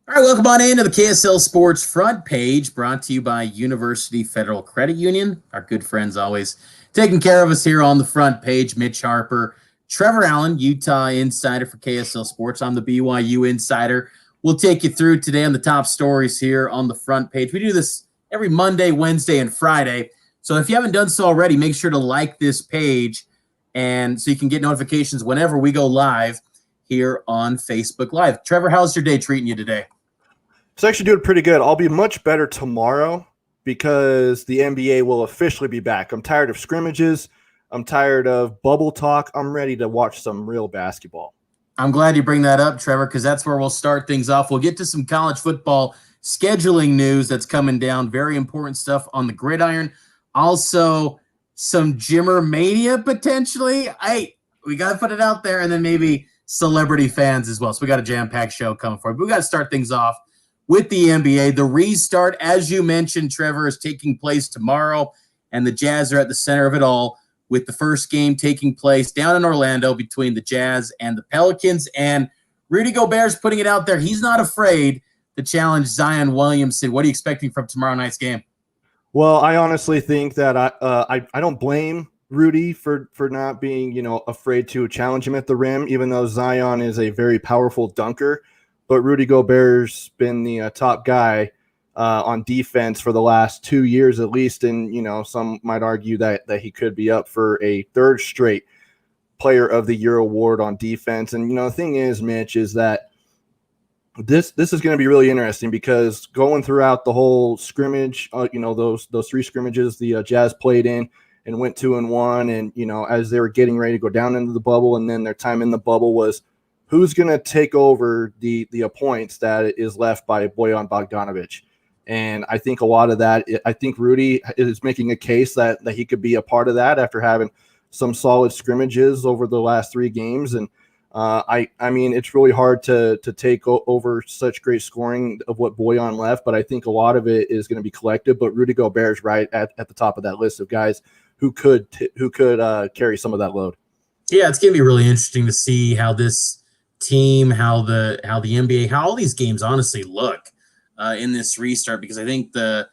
All right, welcome on into the KSL Sports Front Page, brought to you by University Federal Credit Union. Our good friends always taking care of us here on the front page. Mitch, Harper, Trevor Allen, Utah insider for KSL Sports. I'm the BYU insider. We'll take you through today on the top stories here on the front page. We do this every Monday, Wednesday, and Friday. So if you haven't done so already, make sure to like this page and so you can get notifications whenever we go live here on Facebook Live. Trevor, how's your day treating you today? It's actually doing pretty good. I'll be much better tomorrow because the NBA will officially be back. I'm tired of scrimmages. I'm tired of bubble talk. I'm ready to watch some real basketball. I'm glad you bring that up, Trevor, because that's where we'll start things off. We'll get to some college football scheduling news that's coming down. Very important stuff on the gridiron. Also, some Jimmer mania potentially. We got to put it out there, and then maybe celebrity fans as well. So we got a jam-packed show coming for you. But we got to start things off with the NBA. The restart, as you mentioned, Trevor, is taking place tomorrow, and the Jazz are at the center of it all, with the first game taking place down in Orlando between the Jazz and the Pelicans. And Rudy Gobert's putting it out there. He's not afraid to challenge Zion Williamson. What are you expecting from tomorrow night's game? Well, I honestly think that I don't blame Rudy for not being, afraid to challenge him at the rim, even though Zion is a very powerful dunker. But Rudy Gobert's been the top guy on defense for the last 2 years at least, and some might argue that he could be up for a third straight Player of the Year award on defense. And the thing is, Mitch, is that this is going to be really interesting because going throughout the whole scrimmage, those three scrimmages the Jazz played in and went 2-1, and as they were getting ready to go down into the bubble, and then their time in the bubble was who's going to take over the points that is left by Bojan Bogdanovic. And I think a lot of that, I think Rudy is making a case that he could be a part of that after having some solid scrimmages over the last 3 games. And I mean, it's really hard to take over such great scoring of what Bojan left, but I think a lot of it is going to be collective. But Rudy Gobert is right at the top of that list of guys who could carry some of that load. Yeah, it's going to be really interesting to see how this team, how the NBA, how all these games honestly look in this restart, because I think the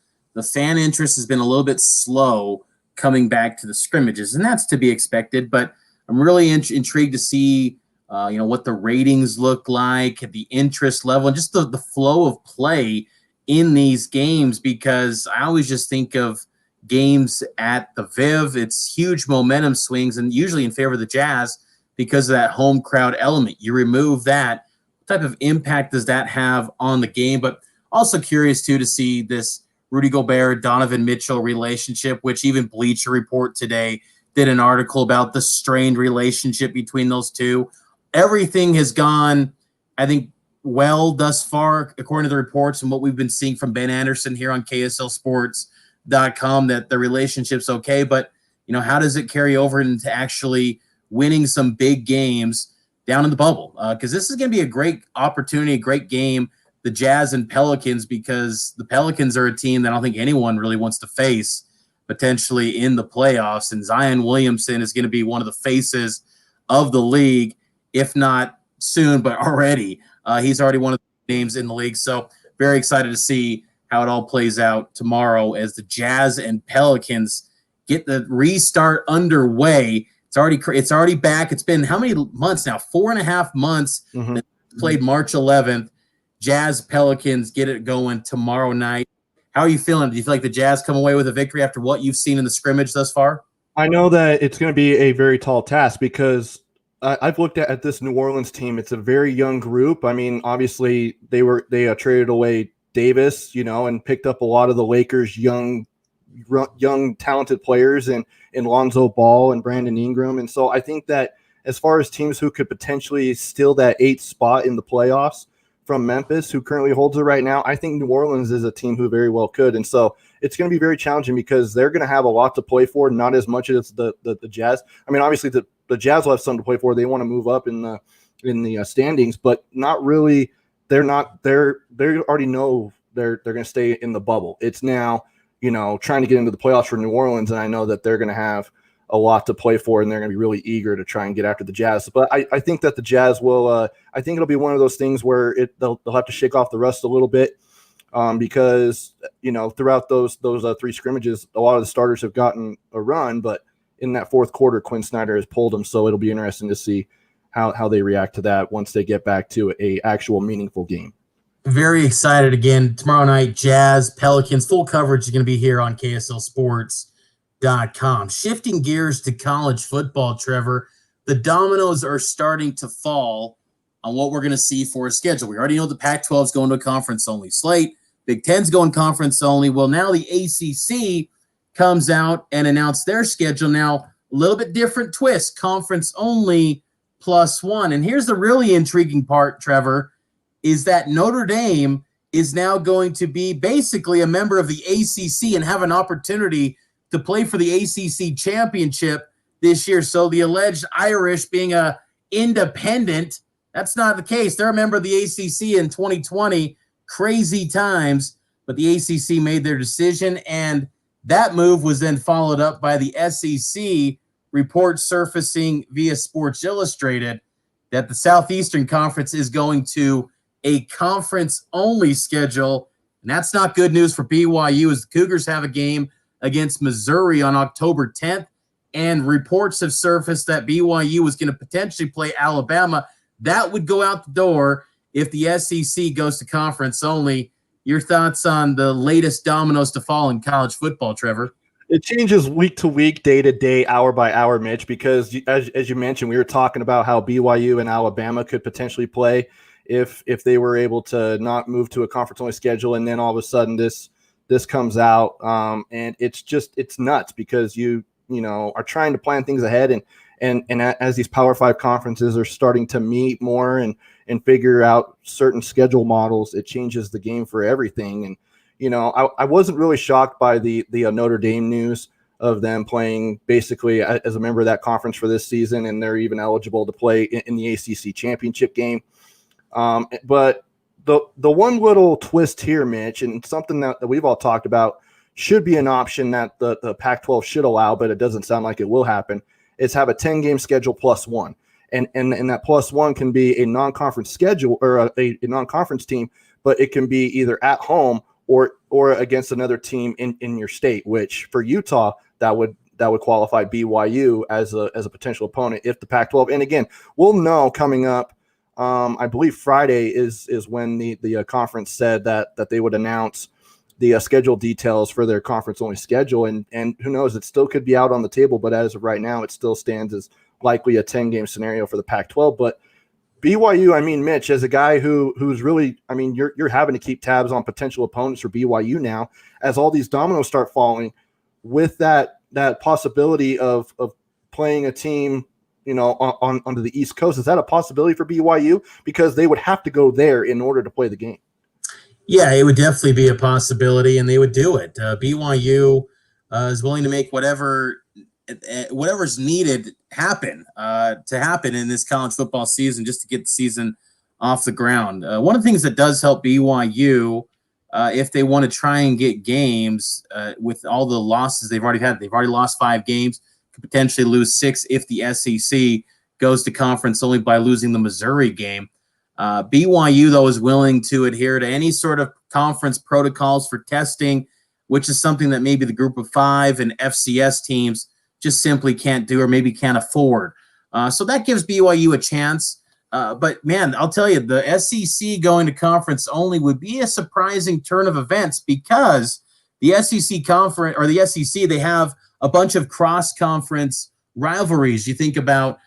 fan interest has been a little bit slow coming back to the scrimmages, and that's to be expected. But I'm really intrigued to see what the ratings look like, the interest level, and just the flow of play in these games, because I always just think of games at the Viv. It's huge momentum swings, and usually in favor of the Jazz because of that home crowd element. You remove that, what type of impact does that have on the game? But also curious, too, to see this Rudy Gobert, Donovan Mitchell relationship, which even Bleacher Report today did an article about the strained relationship between those two. Everything has gone, I think, well thus far, according to the reports and what we've been seeing from Ben Anderson here on KSLSports.com, that the relationship's okay. But, how does it carry over into actually winning some big games down in the bubble? Because this is going to be a great opportunity, a great game, the Jazz and Pelicans, because the Pelicans are a team that I don't think anyone really wants to face potentially in the playoffs. And Zion Williamson is going to be one of the faces of the league, if not soon, but already. He's already one of the names in the league. So very excited to see how it all plays out tomorrow as the Jazz and Pelicans get the restart underway. It's already back. It's been how many months now? 4.5 months. Mm-hmm. Played March 11th. Jazz Pelicans get it going tomorrow night. How are you feeling? Do you feel like the Jazz come away with a victory after what you've seen in the scrimmage thus far? I know that it's going to be a very tall task because I've looked at this New Orleans team. It's a very young group. I mean, obviously they traded away Davis, and picked up a lot of the Lakers' young talented players in Lonzo Ball and Brandon Ingram. And so I think that as far as teams who could potentially steal that 8th spot in the playoffs from Memphis, who currently holds it right now, I think New Orleans is a team who very well could. And so it's going to be very challenging because they're going to have a lot to play for, not as much as the Jazz. I mean, obviously the Jazz will have something to play for. They want to move up in the standings, but not really. They already know they're going to stay in the bubble. It's now, trying to get into the playoffs for New Orleans, and I know that they're going to have a lot to play for, and they're going to be really eager to try and get after the Jazz. But I think that the Jazz will. I think it'll be one of those things where they'll have to shake off the rust a little bit, because throughout those 3 scrimmages, a lot of the starters have gotten a run, but in that fourth quarter, Quinn Snyder has pulled them. So it'll be interesting to see how they react to that once they get back to a actual meaningful game. Very excited again. Tomorrow night, Jazz, Pelicans, full coverage is going to be here on KSLSports.com. Shifting gears to college football, Trevor, the dominoes are starting to fall on what we're going to see for a schedule. We already know the Pac-12 is going to a conference-only slate. Big Ten's going conference-only. Well, now the ACC comes out and announced their schedule. Now, a little bit different twist, conference-only +1. And here's the really intriguing part, Trevor, is that Notre Dame is now going to be basically a member of the ACC and have an opportunity to play for the ACC championship this year. So the alleged Irish being a independent, that's not the case. They're a member of the ACC in 2020. Crazy times, but the ACC made their decision, and that move was then followed up by the SEC report surfacing via Sports Illustrated that the Southeastern Conference is going to a conference-only schedule, and that's not good news for BYU, as the Cougars have a game against Missouri on October 10th, and reports have surfaced that BYU was going to potentially play Alabama. That would go out the door if the SEC goes to conference only. Your thoughts on the latest dominoes to fall in college football, Trevor? It changes week to week, day to day, hour by hour, Mitch, because as you mentioned, we were talking about how BYU and Alabama could potentially play if they were able to not move to a conference-only schedule, and then all of a sudden this comes out, and it's nuts because you are trying to plan things ahead, and as these Power 5 conferences are starting to meet more and figure out certain schedule models, it changes the game for everything. And I wasn't really shocked by the Notre Dame news of them playing basically as a member of that conference for this season, and they're even eligible to play in the ACC championship game. But the one little twist here, Mitch, and something that we've all talked about should be an option that the Pac-12 should allow, but it doesn't sound like it will happen, is have a 10-game schedule +1. And that +1 can be a non-conference schedule or a non-conference team, but it can be either at home or against another team in your state, which for Utah, that would qualify BYU as a potential opponent if the Pac-12. And again, we'll know coming up. I believe Friday is when the conference said that they would announce the schedule details for their conference-only schedule, and who knows, it still could be out on the table, but as of right now, it still stands as likely a 10-game scenario for the Pac-12. But BYU, I mean, Mitch, as a guy who's really, I mean, you're having to keep tabs on potential opponents for BYU now, as all these dominoes start falling, with that possibility of playing a team, onto the East Coast. Is that a possibility for BYU? Because they would have to go there in order to play the game. Yeah, it would definitely be a possibility, and they would do it. BYU is willing to make whatever's needed happen in this college football season, just to get the season off the ground. One of the things that does help BYU, if they want to try and get games with all the losses they've already had, they've already lost 5 games, could potentially lose 6 if the SEC goes to conference only by losing the Missouri game. BYU, though, is willing to adhere to any sort of conference protocols for testing, which is something that maybe the Group of 5 and FCS teams just simply can't do or maybe can't afford. So that gives BYU a chance. But, man, I'll tell you, the SEC going to conference only would be a surprising turn of events, because the SEC conference, or the SEC, they have a bunch of cross-conference rivalries. You think about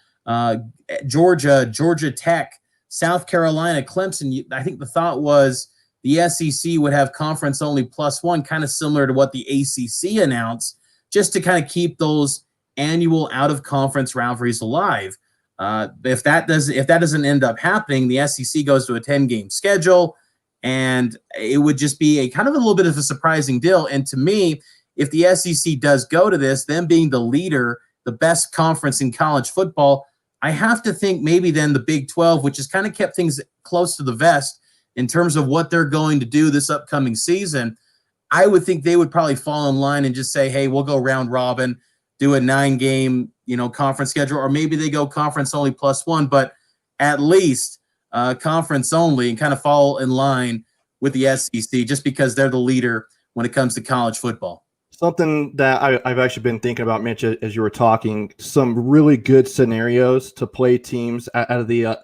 Georgia Tech, South Carolina, Clemson. I think the thought was the SEC would have conference only +1, kind of similar to what the ACC announced, just to kind of keep those annual out-of-conference rivalries alive. If that doesn't end up happening, the SEC goes to a 10-game schedule, and it would just be a kind of a little bit of a surprising deal. And to me, if the SEC does go to this, them being the leader, the best conference in college football, I have to think maybe then the Big 12, which has kind of kept things close to the vest in terms of what they're going to do this upcoming season, I would think they would probably fall in line and just say, hey, we'll go round robin, do a 9-game, conference schedule, or maybe they go conference only +1, but at least conference only and kind of fall in line with the SEC just because they're the leader when it comes to college football. Something that I've actually been thinking about, Mitch, as you were talking, some really good scenarios to play teams out of the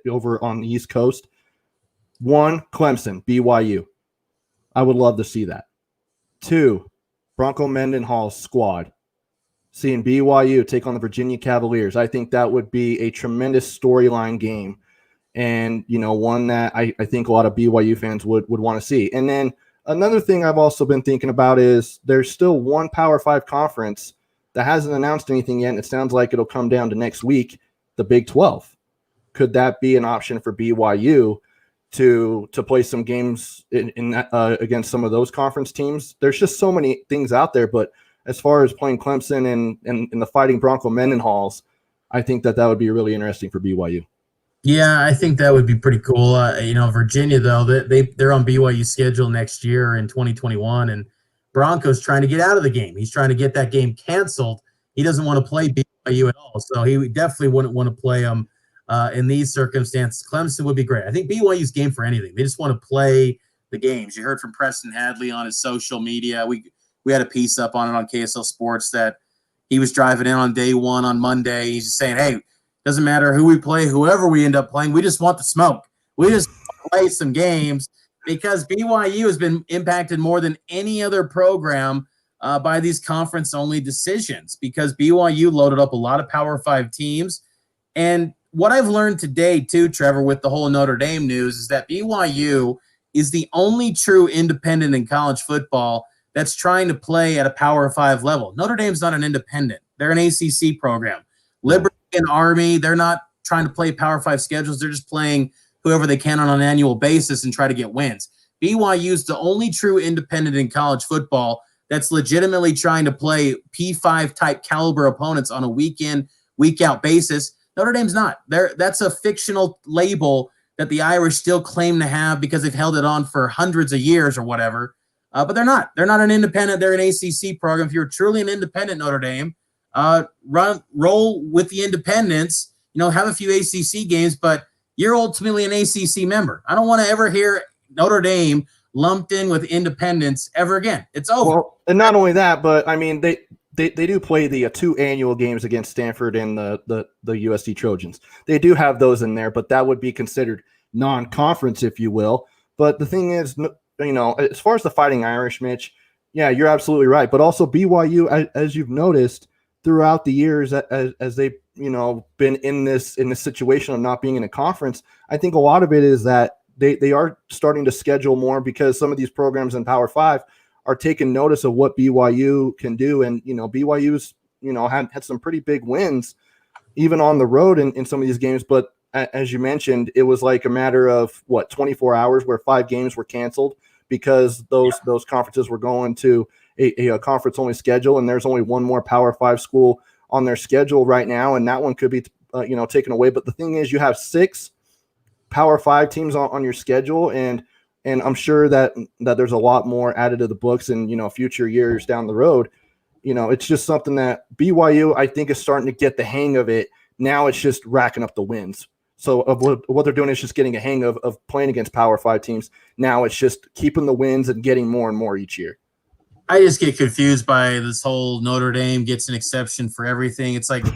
over on the East Coast. 1, Clemson, BYU. I would love to see that. 2, Bronco Mendenhall's squad. Seeing BYU take on the Virginia Cavaliers. I think that would be a tremendous storyline game. And, one that I think a lot of BYU fans would want to see. And then another thing I've also been thinking about is there's still one Power 5 conference that hasn't announced anything yet, and it sounds like it'll come down to next week, the Big 12. Could that be an option for BYU to play some games against some of those conference teams? There's just so many things out there, but as far as playing Clemson and the Fighting Bronco Mendenhalls, I think that would be really interesting for BYU. Yeah, I think that would be pretty cool. Virginia, though, they're on BYU's schedule next year in 2021, and Bronco's trying to get out of the game. He's trying to get that game canceled. He doesn't want to play BYU at all, so he definitely wouldn't want to play them in these circumstances. Clemson would be great. I think BYU's game for anything. They just want to play the games. You heard from Preston Hadley on his social media. We had a piece up on it on KSL Sports that he was driving in on day 1 on Monday. He's just saying, hey, doesn't matter who we play, whoever we end up playing, we just want the smoke. We just play some games because BYU has been impacted more than any other program by these conference-only decisions because BYU loaded up a lot of Power 5 teams. And what I've learned today, too, Trevor, with the whole Notre Dame news is that BYU is the only true independent in college football that's trying to play at a Power 5 level. Notre Dame's not an independent. They're an ACC program. Liberty and Army, they're not trying to play Power 5 schedules. They're just playing whoever they can on an annual basis and try to get wins. BYU is the only true independent in college football that's legitimately trying to play P5 type caliber opponents on a week in, week out basis. Notre Dame's not. That's a fictional label that the Irish still claim to have because they've held it on for hundreds of years or whatever. But they're not. They're not an independent. They're an ACC program. If you're truly an independent Notre Dame, roll with the independents, have a few ACC games, but you're ultimately an ACC member. I don't want to ever hear Notre Dame lumped in with independents ever again. It's over. Well, and not only that, but I mean, they do play the 2 annual games against Stanford and the USC Trojans. They do have those in there, but that would be considered non-conference, if you will. But the thing is, as far as the Fighting Irish, Mitch, yeah, you're absolutely right. But also BYU, as you've noticed throughout the years, as they've been in this situation of not being in a conference, I think a lot of it is that they are starting to schedule more because some of these programs in Power 5 are taking notice of what BYU can do, and BYU's had some pretty big wins even on the road in some of these games. But as you mentioned, it was like a matter of 24 hours where 5 games were canceled because those conferences were going to a conference only schedule, and there's only one more Power 5 school on their schedule right now, and that one could be taken away. But the thing is, you have 6 Power 5 teams on your schedule, and I'm sure that there's a lot more added to the books in future years down the road. It's just something that BYU, I think, is starting to get the hang of it. Now it's just racking up the wins. So of what they're doing is just getting a hang of playing against Power 5 teams. Now it's just keeping the wins and getting more and more each year. I just get confused by this whole Notre Dame gets an exception for everything. It's like, what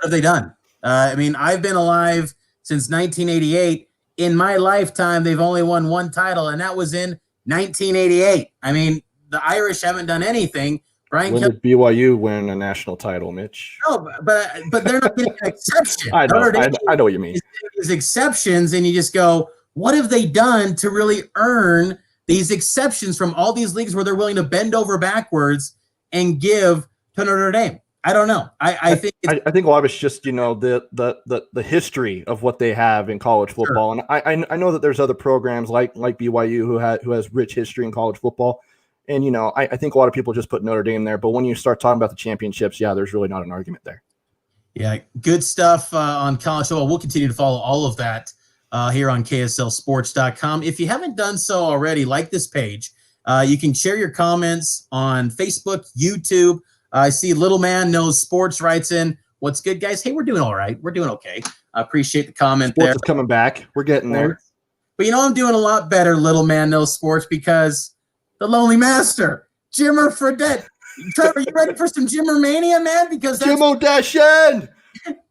have they done? I've been alive since 1988. In my lifetime, they've only won 1 title, and that was in 1988. The Irish haven't done anything. When did BYU win a national title, Mitch? No, but they're not getting an exception. I know what you mean. These exceptions, and you just go, what have they done to really earn these exceptions from all these leagues where they're willing to bend over backwards and give to Notre Dame? I don't know. I think a lot of it's just the history of what they have in college football, sure. And I know that there's other programs like BYU who has rich history in college football, and I think a lot of people just put Notre Dame there. But when you start talking about the championships, yeah, there's really not an argument there. Yeah, good stuff on college football. We'll continue to follow all of that here on KSLSports.com. If you haven't done so already, like this page. You can share your comments on Facebook, YouTube, I see Little Man Knows Sports writes in, what's good, guys? Hey, we're doing all right. We're doing okay. I appreciate the comment Sports there. is coming back. We're getting there. But I'm doing a lot better, Little Man Knows Sports, because the Lonely Master, Jimmer Fredette. Trevor, you ready for some Jimmer Mania, man? Because that's Jimmo Dashen!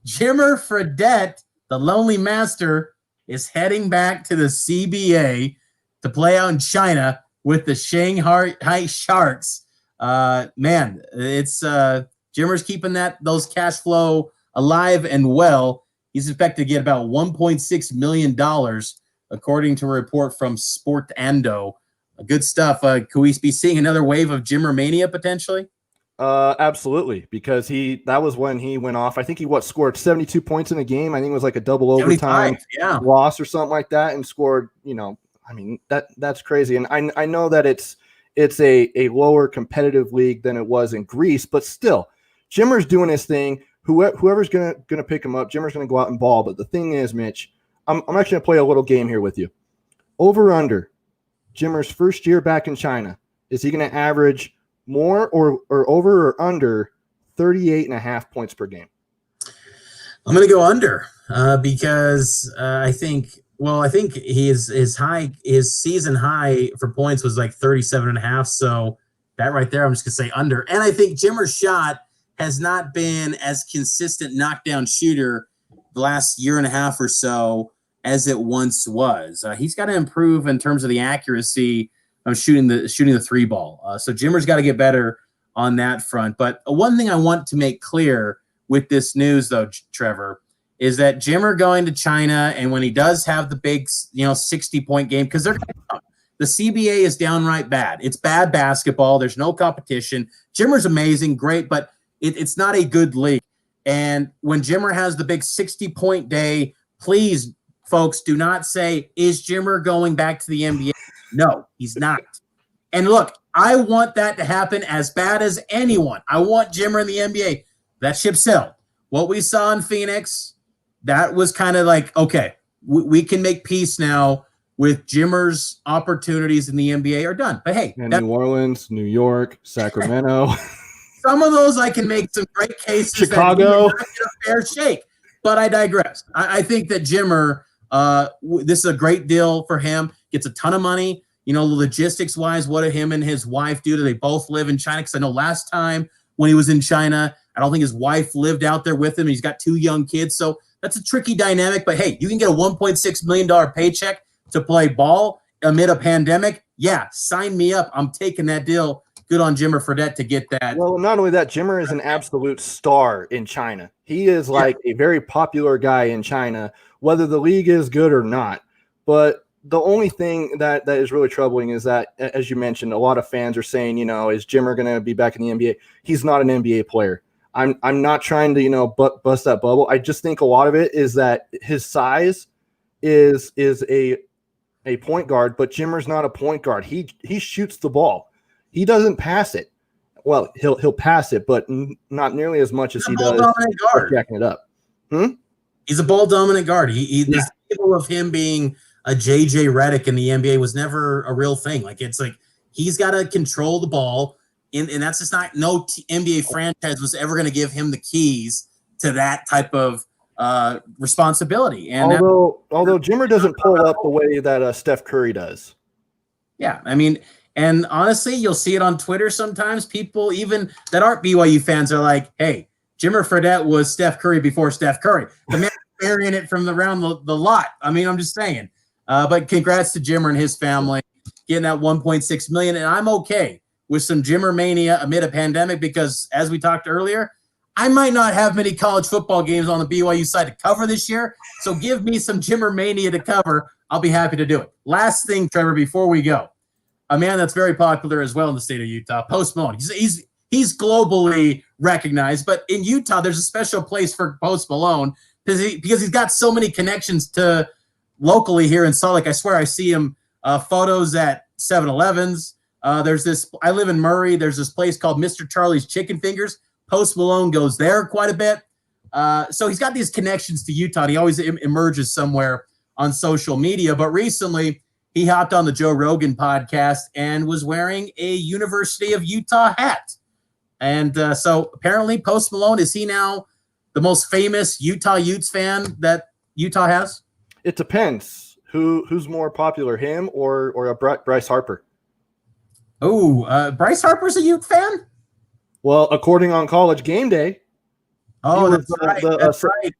Jimmer Fredette, the Lonely Master, is heading back to the CBA to play out in China with the Shanghai Sharks. Man, it's Jimmer's keeping those cash flow alive and well. He's expected to get about $1.6 million, according to a report from Sportando. Good stuff. Could we be seeing another wave of Jimmer Mania potentially? Absolutely, because that was when he went off. I think he scored 72 points in a game. I think it was like a double overtime loss or something like that, and scored. I mean that's crazy. And I know that it's a lower competitive league than it was in Greece, but still, Jimmer's doing his thing. Whoever's gonna pick him up, Jimmer's gonna go out and ball. But the thing is, Mitch, I'm actually gonna play a little game here with you. Over under Jimmer's first year back in China, is he gonna average more or over or under 38.5 points per game? I'm going to go under because I think his season high for points was like 37.5. So that right there, I'm just going to say under. And I think Jimmer's shot has not been as consistent knockdown shooter the last year and a half or so as it once was. He's got to improve in terms of the accuracy of shooting the three ball. So Jimmer's got to get better on that front. But one thing I want to make clear with this news, though, Trevor, is that Jimmer going to China, and when he does have the big, 60-point game, because the CBA is downright bad. It's bad basketball. There's no competition. Jimmer's amazing, great, but it's not a good league. And when Jimmer has the big 60-point day, please, folks, do not say, is Jimmer going back to the NBA? No, he's not. And look, I want that to happen as bad as anyone. I want Jimmer in the NBA. That ship sailed. What we saw in Phoenix, that was kind of like, okay, we can make peace now with Jimmer's opportunities in the NBA are done. But hey, New Orleans, New York, Sacramento. Some of those I can make some great cases. Chicago. That get a fair shake. But I digress. I think that Jimmer, this is a great deal for him. Gets a ton of money. Logistics-wise, what did him and his wife do? Do they both live in China? Because I know last time when he was in China, I don't think his wife lived out there with him. He's got 2 young kids. So that's a tricky dynamic. But, hey, you can get a $1.6 million paycheck to play ball amid a pandemic. Yeah, sign me up. I'm taking that deal. Good on Jimmer Fredette to get that. Well, not only that, Jimmer is an absolute star in China. He is like a very popular guy in China, whether the league is good or not. But the only thing that is really troubling is that, as you mentioned, a lot of fans are saying, is Jimmer going to be back in the NBA? He's not an NBA player. I'm not trying to, bust that bubble. I just think a lot of it is that his size is a point guard, but Jimmer's not a point guard. He shoots the ball. He doesn't pass it. Well, he'll pass it, but not nearly as much as he does jacking it up. He's a ball dominant guard. This table of him being a JJ Redick in the NBA was never a real thing. It's like he's got to control the ball, and that's just not NBA franchise was ever going to give him the keys to that type of responsibility. And although Jimmer doesn't pull up the way that Steph Curry does. Yeah, I mean, and honestly, you'll see it on Twitter sometimes. People even that aren't BYU fans are like, "Hey, Jimmer Fredette was Steph Curry before Steph Curry." The man burying it from around the lot. I mean, I'm just saying. But congrats to Jimmer and his family getting that $1.6 million. And I'm okay with some Jimmer mania amid a pandemic because, as we talked earlier, I might not have many college football games on the BYU side to cover this year. So give me some Jimmer mania to cover. I'll be happy to do it. Last thing, Trevor, before we go, a man that's very popular as well in the state of Utah, Post Malone. He's globally recognized, but in Utah, there's a special place for Post Malone because he's got so many connections to locally here in Salt Lake. I swear I see him photos at 7-Elevens. There's this, I live in Murray. There's this place called Mr. Charlie's Chicken Fingers. Post Malone goes there quite a bit. So he's got these connections to Utah. And he always emerges somewhere on social media. But recently he hopped on the Joe Rogan podcast and was wearing a University of Utah hat. And so apparently Post Malone, is he now the most famous Utah Utes fan that Utah has? It depends. Who's more popular, him or a Bryce Harper? Oh, Bryce Harper's a Ute fan? Well, according on College Game Day, Oh, he that's was right. the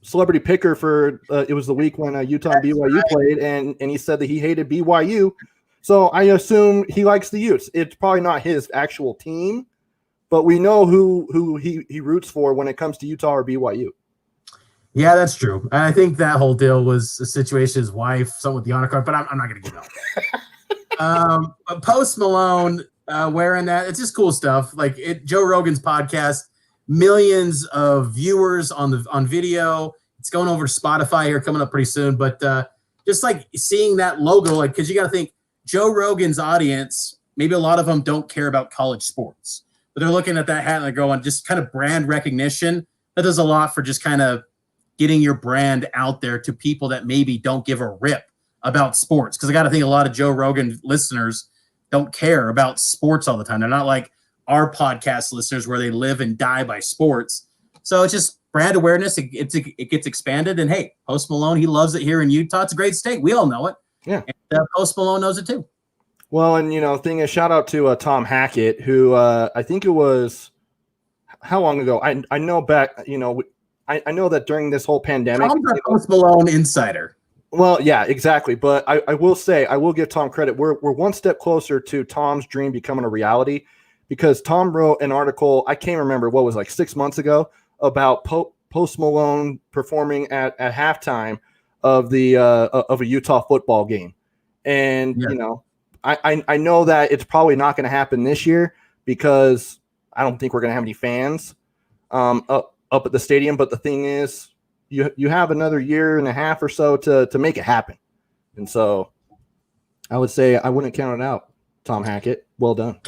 celebrity picker for it was the week when Utah and BYU played, and he said that he hated BYU. So I assume he likes the Utes. It's probably not his actual team, but we know who he roots for when it comes to Utah or BYU. Yeah, that's true. I think that whole deal was a situation. His wife, someone with the honor card, but I'm not going to get out. But Post Malone wearing that, it's just cool stuff. Like Joe Rogan's podcast, millions of viewers on video. It's going over to Spotify here, coming up pretty soon. But just like seeing that logo, like, because you got to think Joe Rogan's audience, maybe a lot of them don't care about college sports, but they're looking at that hat and they're going, just kind of brand recognition. That does a lot for just kind of getting your brand out there to people that maybe don't give a rip about sports. Because I got to think a lot of Joe Rogan listeners don't care about sports all the time. They're not like our podcast listeners where they live and die by sports. So it's just brand awareness. It gets expanded. And hey, Post Malone, he loves it here in Utah. It's a great state. We all know it. Yeah. And Post Malone knows it too. Well, and thing is, shout out to Tom Hackett, who I think it was how long ago? I know back. I know that during this whole pandemic, Tom's a Post Malone insider. Well, yeah, exactly. But I will say, I will give Tom credit. We're one step closer to Tom's dream becoming a reality, because Tom wrote an article, I can't remember what was, like 6 months ago, about Post Malone performing at halftime of a Utah football game. And, I know that it's probably not going to happen this year because I don't think we're going to have any fans up at the stadium. But the thing is, you have another year and a half or so to make it happen. And so I would say I wouldn't count it out. Tom Hackett, well done.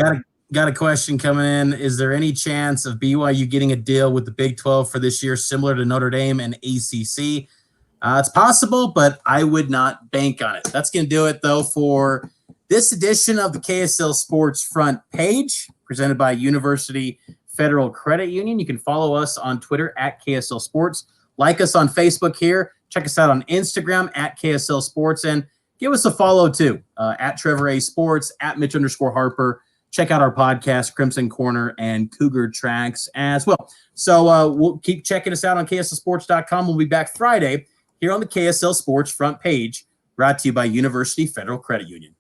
Got a question coming in. Is there any chance of BYU getting a deal with the Big 12 for this year, similar to Notre Dame and ACC? It's possible, but I would not bank on it. That's going to do it, though, for this edition of the KSL Sports Front Page, presented by University Federal Credit Union. You can follow us on Twitter at KSL Sports. Like us on Facebook here. Check us out on Instagram at KSL Sports. And give us a follow, too, at Trevor A. Sports, at Mitch _Harper. Check out our podcast, Crimson Corner and Cougar Tracks as well. So we'll keep checking us out on KSLSports.com. We'll be back Friday here on the KSL Sports Front Page, brought to you by University Federal Credit Union.